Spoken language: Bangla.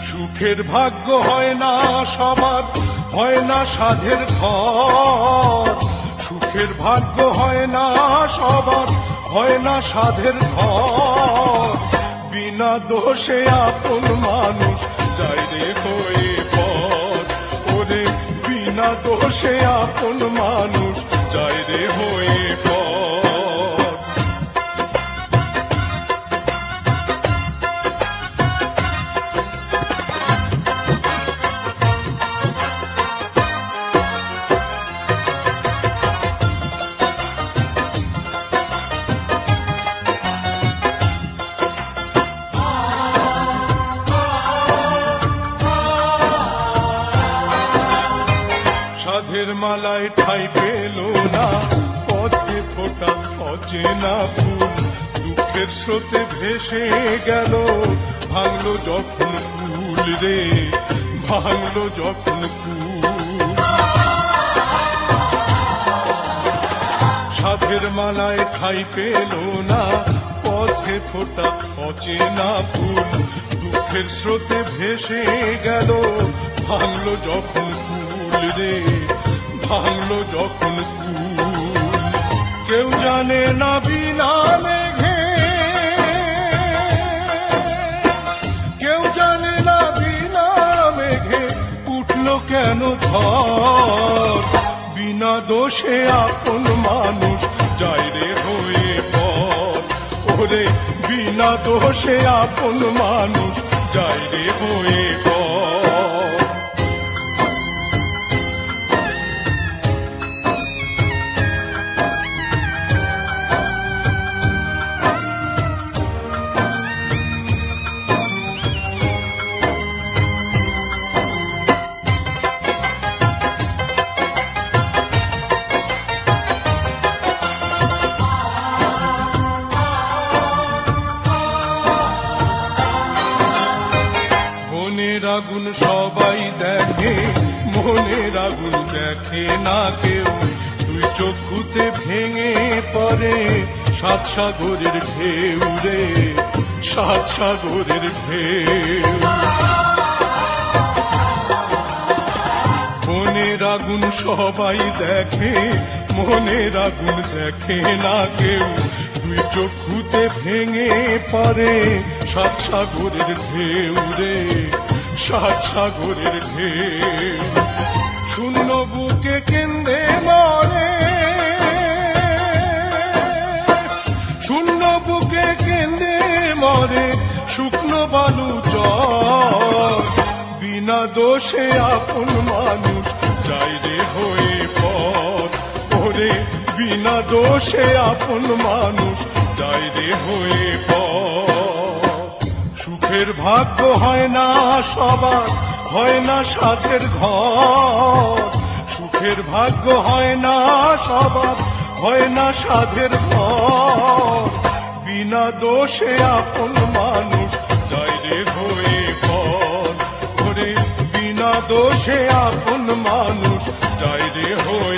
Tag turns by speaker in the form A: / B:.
A: সুখের ভাগ্য হয় না সবার, হয় না সাধের ঘর। সুখের ভাগ্য হয় না সবার, হয় না সাধের ঘর। বিনা দোষে আপন মানুষ যায় রে হয়ে পর। ওরে বিনা দোষে আপন মানুষ যায় রে হয়ে পর। সাধের মালায় ঠাই পেল না, পথে ফোটা অচেনা ফুল। দুঃখের স্রোতে ভেসে গেল, ভাঙলো যখন কুল রে, ভাঙলো যখন কুল। সাধের মালায় ঠাই পেল না, পথে ফোটা অচেনা ফুল। দুঃখের স্রোতে ভেসে গেল, ভাঙলো যখন কুল রে, ভাঙলো যখন কুল। কেউ জানে না বিনা মেঘে, কেউ জানে না বিনা মেঘে উঠলো কেন ঝড়। বিনা দোষে আপন মানুষ যায় রে হয়ে পর। ওরে বিনা দোষে আপন মানুষ যায় রে হয়ে পর। মনের আগুন সবাই দেখে, মনের আগুন দেখে না কেউ। দুই চক্ষুতে ভেঙে পড়ে সাত সাগরের ঢেউ রে, সাত সাগরের ঢেউ। মনের আগুন সবাই দেখে, মনের আগুন দেখে না কেউ। দুই চক্ষুতে ভেঙে পড়ে সাত সাগরের ঢেউ রে, সাত সাগরের ঢেউ। শূন্য বুকে কেন্দ্রে মরে, শূন্য বুকে কেন্দ্রে মরে শুকনো বালু চর। বিনা দোষে আপন মানুষ যায় রে হয়ে পর। ওরে বিনা দোষে আপন মানুষ যায় রে হয়ে পর। সুখের ভাগ্য হয় না সবার, হয় না সাধের ঘর। সুখের ভাগ্য হয় না সবার, হয় না সাধের ঘর। বিনা দোষে আপন মানুষ যায় রে হয়ে পর। ওরে বিনা দোষে আপন মানুষ যায় রে হয়ে